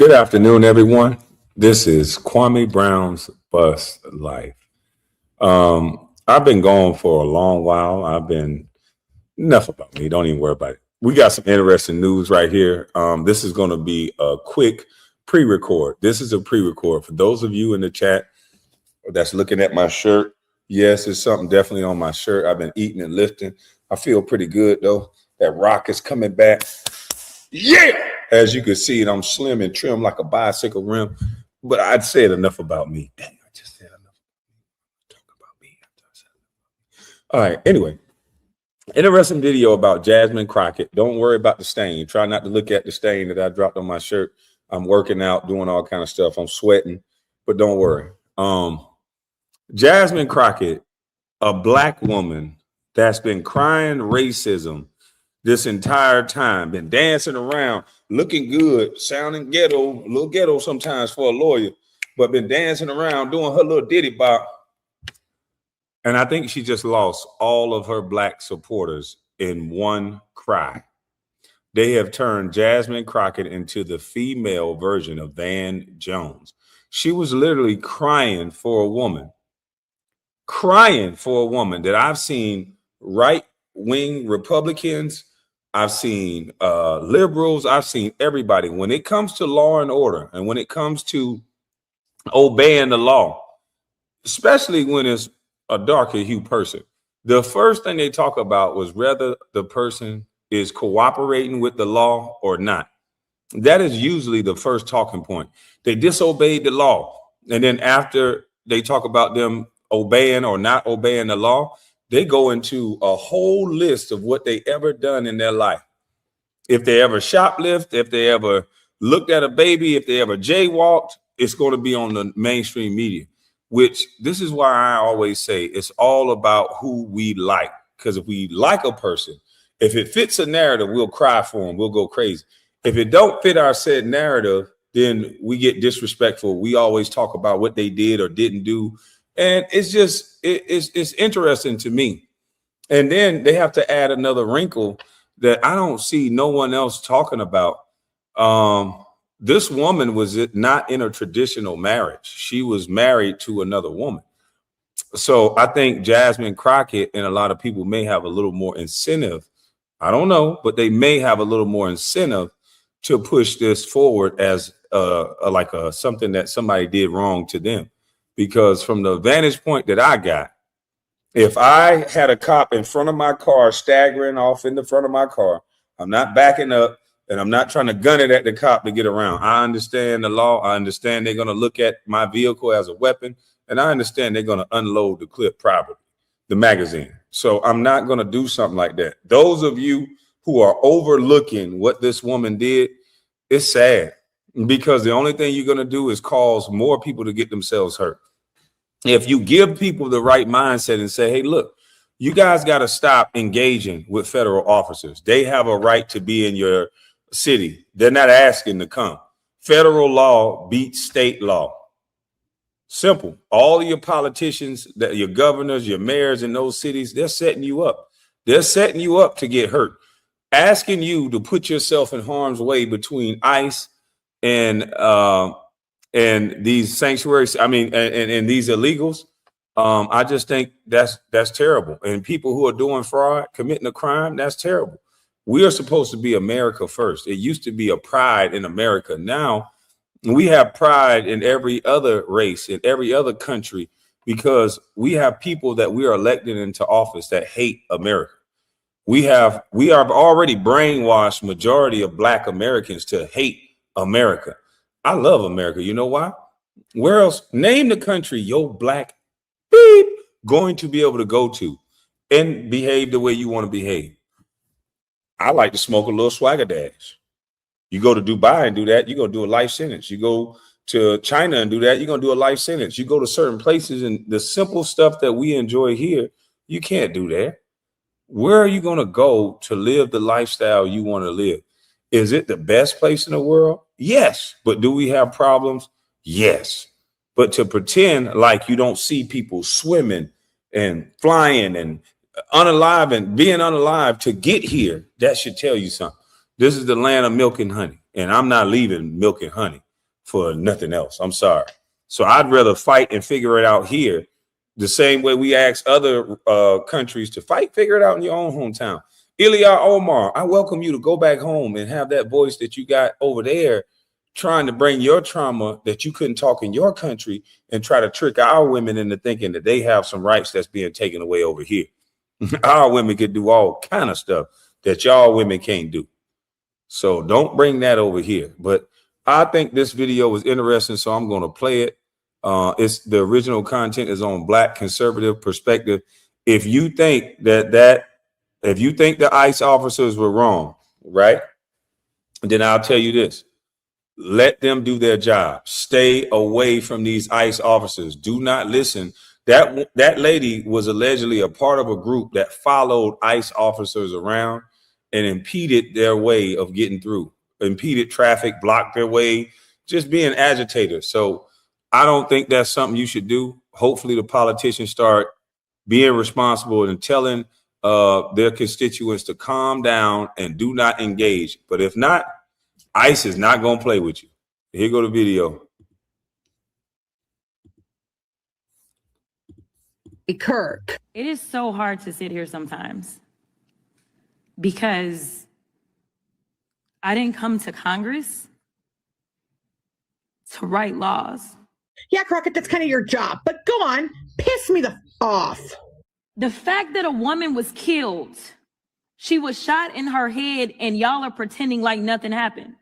Good afternoon, everyone. This is Kwame Brown's Bus Life. I've been gone for a long while. Enough about me. Don't even worry about it. We got some interesting news right here. This is going to be a quick pre-record. This is a pre-record for those of you in the chat that's looking at my shirt. Yes, it's something definitely on my shirt. I've been eating and lifting. I feel pretty good though. That rock is coming back. Yeah. As you can see, I'm slim and trim like a bicycle rim. But I'd said enough about me. Dang, I just said enough. Talk about me. All right. Anyway, interesting video about Jasmine Crockett. Don't worry about the stain. Try not to look at the stain that I dropped on my shirt. I'm working out, doing all kind of stuff. I'm sweating, but don't worry. Jasmine Crockett, a black woman that's been crying racism this entire time, been dancing around, looking good, sounding ghetto, a little ghetto sometimes for a lawyer, but been dancing around doing her little ditty bop. And I think she just lost all of her black supporters in one cry. They have turned Jasmine Crockett into the female version of Van Jones. She was literally crying for a woman that I've seen right-wing Republicans, I've seen liberals, I've seen everybody. When it comes to law and order and when it comes to obeying the law, especially when it's a darker hue person, the first thing they talk about was whether the person is cooperating with the law or not. That is usually the first talking point. They disobeyed the law. And then after they talk about them obeying or not obeying the law, they go into a whole list of what they ever done in their life. If they ever shoplift, if they ever looked at a baby, if they ever jaywalked, it's going to be on the mainstream media, which this is why I always say it's all about who we like. Because if we like a person, if it fits a narrative, we'll cry for them. We'll go crazy. If it don't fit our said narrative, then we get disrespectful. We always talk about what they did or didn't do. And it's just, it's interesting to me. And then they have to add another wrinkle that I don't see no one else talking about. This woman was not in a traditional marriage. She was married to another woman. So I think Jasmine Crockett and a lot of people may have a little more incentive. I don't know, but they may have a little more incentive to push this forward as something that somebody did wrong to them. Because from the vantage point that I got, if I had a cop in front of my car, staggering off in the front of my car, I'm not backing up and I'm not trying to gun it at the cop to get around. I understand the law. I understand they're going to look at my vehicle as a weapon. And I understand they're going to unload the clip privately, the magazine. So I'm not going to do something like that. Those of you who are overlooking what this woman did, it's sad. Because the only thing you're going to do is cause more people to get themselves hurt. If you give people the right mindset and say, hey, look, you guys got to stop engaging with federal officers. They have a right to be in your city. They're not asking to come. Federal law beats state law. Simple. All of your politicians, your governors, your mayors in those cities, they're setting you up. They're setting you up to get hurt. Asking you to put yourself in harm's way between ICE and these sanctuaries, and these illegals, I just think that's terrible. And people who are doing fraud, committing a crime, that's terrible. We are supposed to be America first. It used to be a pride in America. Now we have pride in every other race, in every other country, because we have people that we are elected into office that hate America. We have already brainwashed majority of Black Americans to hate America. I love America. You know why? Where else? Name the country your Black beep going to be able to go to and behave the way you want to behave. I like to smoke a little swagger dash. You go to Dubai and do that, you're going to do a life sentence. You go to China and do that, you're going to do a life sentence. You go to certain places and the simple stuff that we enjoy here, you can't do that. Where are you going to go to live the lifestyle you want to live? Is it the best place in the world? Yes. But do we have problems? Yes. But to pretend like you don't see people swimming and flying and unalive and being unalive to get here, that should tell you something. This is the land of milk and honey, and I'm not leaving milk and honey. for nothing else. I'm sorry. So I'd rather fight and figure it out here the same way we ask other countries to fight, figure it out in your own hometown. Ilya Omar, I welcome you to go back home and have that voice that you got over there, trying to bring your trauma that you couldn't talk in your country and try to trick our women into thinking that they have some rights that's being taken away over here. Our women could do all kind of stuff that y'all women can't do. So don't bring that over here. But I think this video was interesting, so I'm going to play it. It's the original content is on Black Conservative Perspective. If you think if you think the ICE officers were wrong, right, then I'll tell you this. Let them do their job. Stay away from these ICE officers. Do not listen. That lady was allegedly a part of a group that followed ICE officers around and impeded their way of getting through, impeded traffic, blocked their way, just being agitators. So I don't think that's something you should do. Hopefully the politicians start being responsible and telling their constituents to calm down and do not engage. But if not, ICE is not going to play with you. Here go the video. Kirk. It is so hard to sit here sometimes because I didn't come to Congress to write laws. Yeah, Crockett, that's kind of your job. But go on, piss me the off. The fact that a woman was killed, she was shot in her head, and y'all are pretending like nothing happened.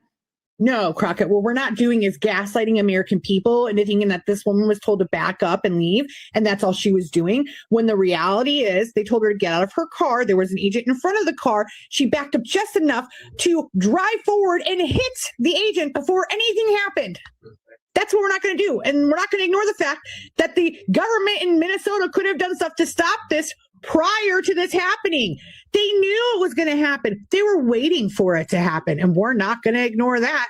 No, Crockett, what we're not doing is gaslighting American people into thinking that this woman was told to back up and leave, and that's all she was doing, when the reality is they told her to get out of her car. There was an agent in front of the car. She backed up just enough to drive forward and hit the agent before anything happened. That's what we're not going to do. And we're not going to ignore the fact that the government in Minnesota could have done stuff to stop this prior to this happening. They knew it was going to happen. They were waiting for it to happen. And we're not going to ignore that.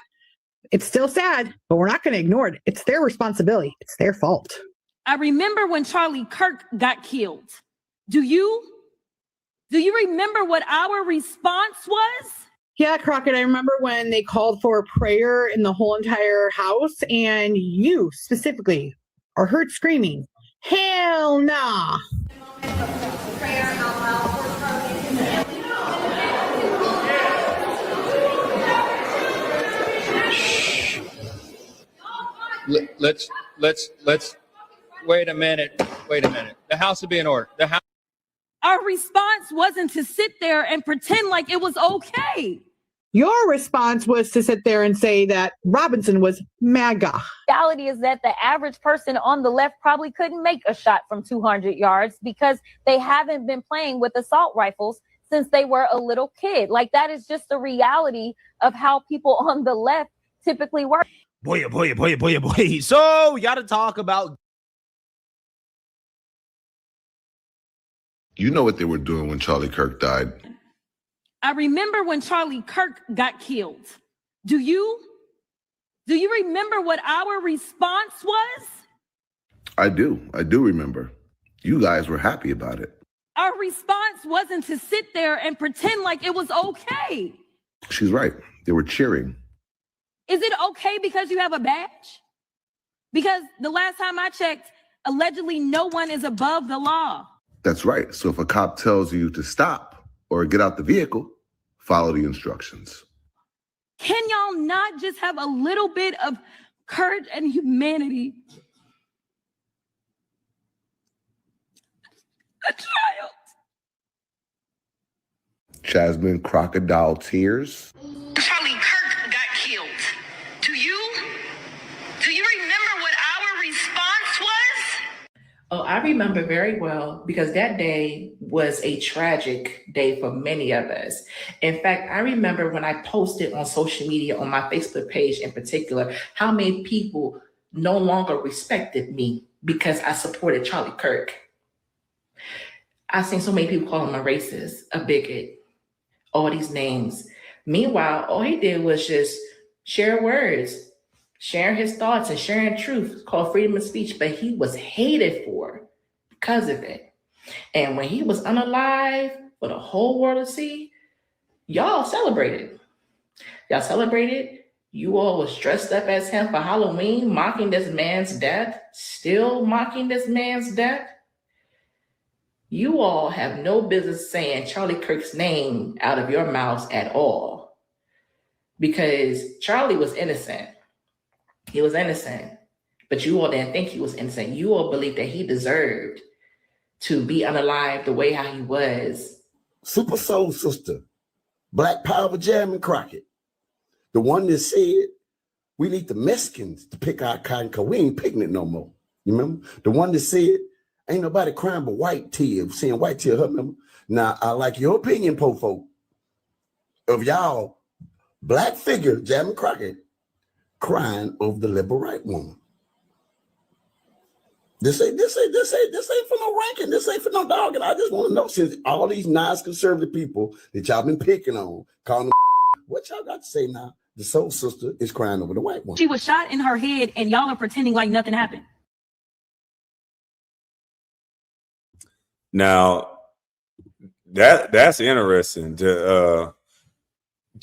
It's still sad, but we're not going to ignore it. It's their responsibility. It's their fault. I remember when Charlie Kirk got killed. Do you remember what our response was? Yeah, Crockett, I remember when they called for a prayer in the whole entire house, and you specifically are heard screaming, "Hell nah." Let's wait a minute. The house will be in order. Our response wasn't to sit there and pretend like it was okay. Your response was to sit there and say that Robinson was MAGA. The reality is that the average person on the left probably couldn't make a shot from 200 yards because they haven't been playing with assault rifles since they were a little kid. Like, that is just the reality of how people on the left typically work. Boy. So we got to talk about. You know what they were doing when Charlie Kirk died. I remember when Charlie Kirk got killed. Do you remember what our response was? I do remember. You guys were happy about it. Our response wasn't to sit there and pretend like it was okay. She's right. They were cheering. Is it okay because you have a badge? Because the last time I checked, allegedly no one is above the law. That's right. So if a cop tells you to stop or get out the vehicle, follow the instructions. Can y'all not just have a little bit of courage and humanity? A child. Jasmine Crocodile tears. Charlie Kirk got killed. Do you remember what our response was? Oh, I remember very well because that day was a tragic day for many of us. In fact, I remember when I posted on social media, on my Facebook page in particular, how many people no longer respected me because I supported Charlie Kirk. I've seen so many people call him a racist, a bigot, all these names. Meanwhile, all he did was just share words, sharing his thoughts and sharing truth, called freedom of speech, but he was hated for because of it. And when he was unalive for the whole world to see, y'all celebrated. You all was dressed up as him for Halloween, mocking this man's death, still mocking this man's death. You all have no business saying Charlie Kirk's name out of your mouths at all, because Charlie was innocent. He was innocent, but you all didn't think he was innocent. You all believed that he deserved to be unalived the way how he was. Super Soul Sister, Black Power Jasmine Crockett, the one that said we need the Mexicans to pick our cotton because we ain't picking it no more. You remember? The one that said ain't nobody crying but white tears, seeing white tears hurt. Remember? Now, I like your opinion, po-folk, of y'all black figure, Jasmine Crockett, crying over the liberal right woman. This ain't for no ranking. This ain't for no dog. And I just want to know, since all these nice conservative people that y'all been picking on, calling them, what y'all got to say now? The soul sister is crying over the white woman. She was shot in her head, and y'all are pretending like nothing happened. Now, that's interesting to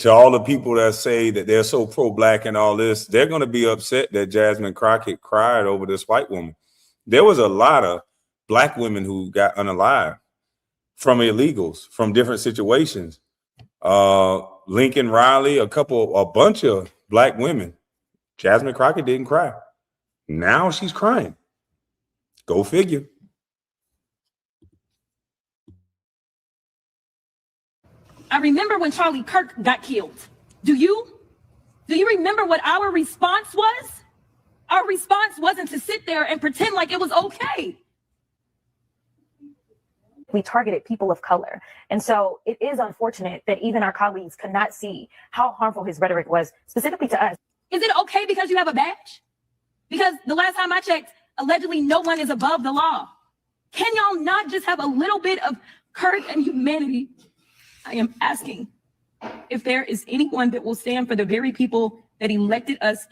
all the people that say that they're so pro-black and all this. They're going to be upset that Jasmine Crockett cried over this white woman. There was a lot of black women who got unalived from illegals, from different situations. Lincoln Riley, a bunch of black women. Jasmine Crockett didn't cry. Now she's crying. Go figure. I remember when Charlie Kirk got killed. Do you remember what our response was? Our response wasn't to sit there and pretend like it was okay. We targeted people of color. And so it is unfortunate that even our colleagues could not see how harmful his rhetoric was, specifically to us. Is it okay because you have a badge? Because the last time I checked, allegedly no one is above the law. Can y'all not just have a little bit of courage and humanity? I am asking if there is anyone that will stand for the very people that elected us.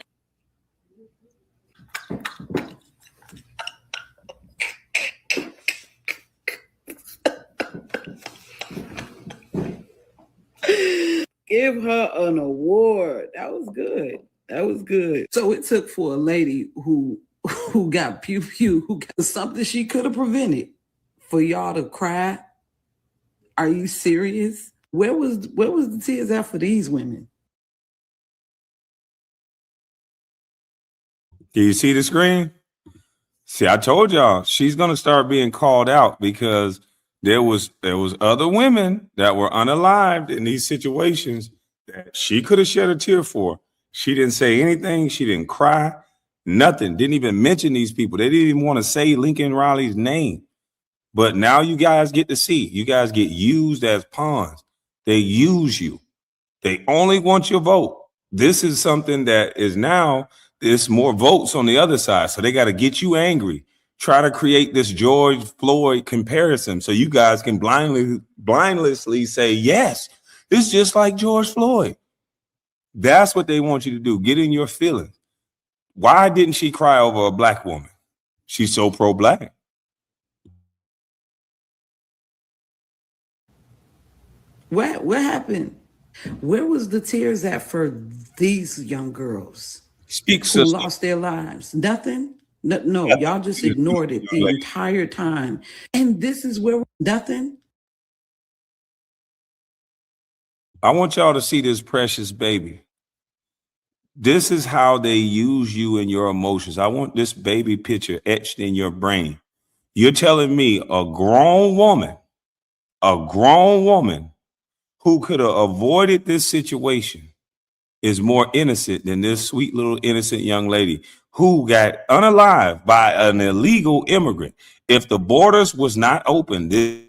Give her an award. That was good. That was good. So it took for a lady who got pew, who got something she could have prevented, for y'all to cry. Are you serious? Where was the tears at for these women? Do you see the screen? See, I told y'all she's gonna start being called out because there was other women that were unalived in these situations that she could have shed a tear for. She didn't say anything. She didn't cry. Nothing. Didn't even mention these people. They didn't even want to say Lincoln Riley's name. But now you guys get to see. You guys get used as pawns. They use you. They only want your vote. This is something that is now, there's more votes on the other side. So they got to get you angry. Try to create this George Floyd comparison so you guys can blindlessly say, yes, it's just like George Floyd. That's what they want you to do. Get in your feelings. Why didn't she cry over a black woman? She's so pro-black. What happened? Where was the tears at for these young girls Speak, who sister. lost their lives? Nothing? No, y'all just ignored it the entire time. And this is where nothing? I want y'all to see this precious baby. This is how they use you and your emotions. I want this baby picture etched in your brain. You're telling me a grown woman who could have avoided this situation is more innocent than this sweet little innocent young lady who got unalived by an illegal immigrant. If the borders was not open, this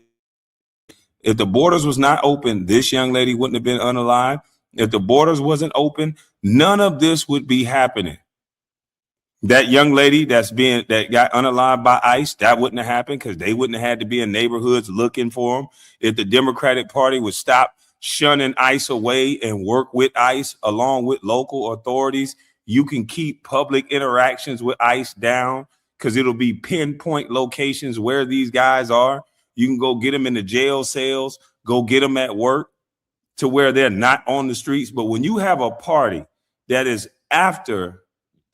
young lady wouldn't have been unalived. If the borders wasn't open, none of this would be happening. That young lady that got unalived by ICE, that wouldn't have happened because they wouldn't have had to be in neighborhoods looking for them. If the Democratic Party would stop shunning ICE away and work with ICE along with local authorities, you can keep public interactions with ICE down because it'll be pinpoint locations where these guys are. You can go get them in the jail cells, go get them at work to where they're not on the streets. But when you have a party that is after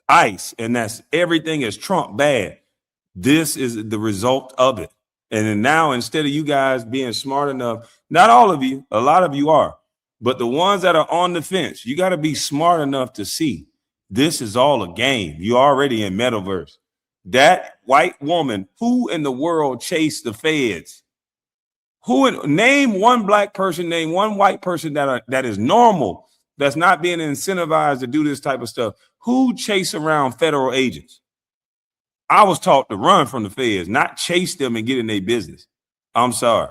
ICE, and that's everything is Trump bad. This is the result of it. And then now, instead of you guys being smart enough, not all of you, a lot of you are, but the ones that are on the fence, you got to be smart enough to see this is all a game. You're already in metaverse. That white woman, who in the world chased the feds? Name one black person, name one white person that is normal, that's not being incentivized to do this type of stuff. Who chase around federal agents? I was taught to run from the feds, not chase them and get in their business. I'm sorry.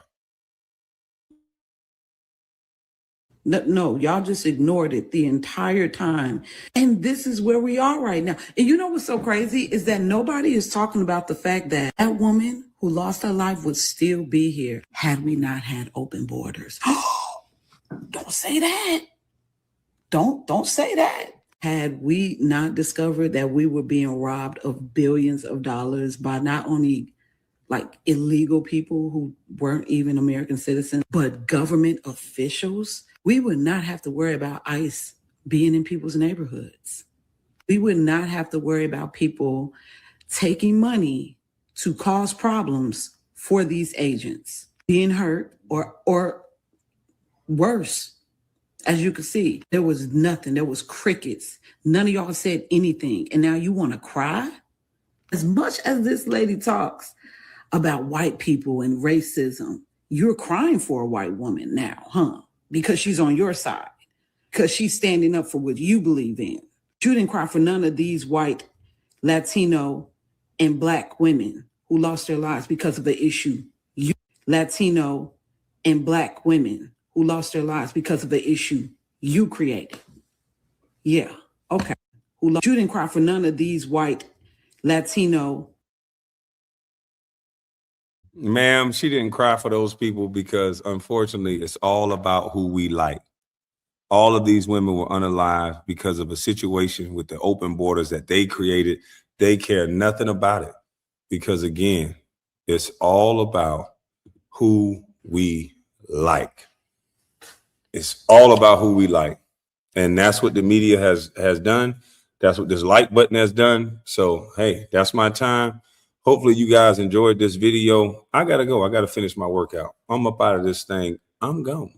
No, y'all just ignored it the entire time. And this is where we are right now. And you know what's so crazy is that nobody is talking about the fact that that woman who lost her life would still be here had we not had open borders. Don't say that. Don't say that. Had we not discovered that we were being robbed of billions of dollars by not only like illegal people who weren't even American citizens, but government officials, we would not have to worry about ICE being in people's neighborhoods. We would not have to worry about people taking money to cause problems for these agents, being hurt or worse. As you can see, there was nothing. There was crickets. None of y'all said anything. And now you want to cry? As much as this lady talks about white people and racism, you're crying for a white woman now, huh? Because she's on your side. Because she's standing up for what you believe in. You didn't cry for none of these white, Latino, and Black women who lost their lives because of the issue. Latino and Black women who lost their lives because of the issue you created. Yeah, okay. You didn't cry for none of these white, Latino. Ma'am, she didn't cry for those people because, unfortunately, it's all about who we like. All of these women were unalive because of a situation with the open borders that they created. They care nothing about it because, again, it's all about who we like. It's all about who we like. And that's what the media has done. That's what this like button has done. So, hey, that's my time. Hopefully you guys enjoyed this video. I got to go. I got to finish my workout. I'm up out of this thing. I'm gone.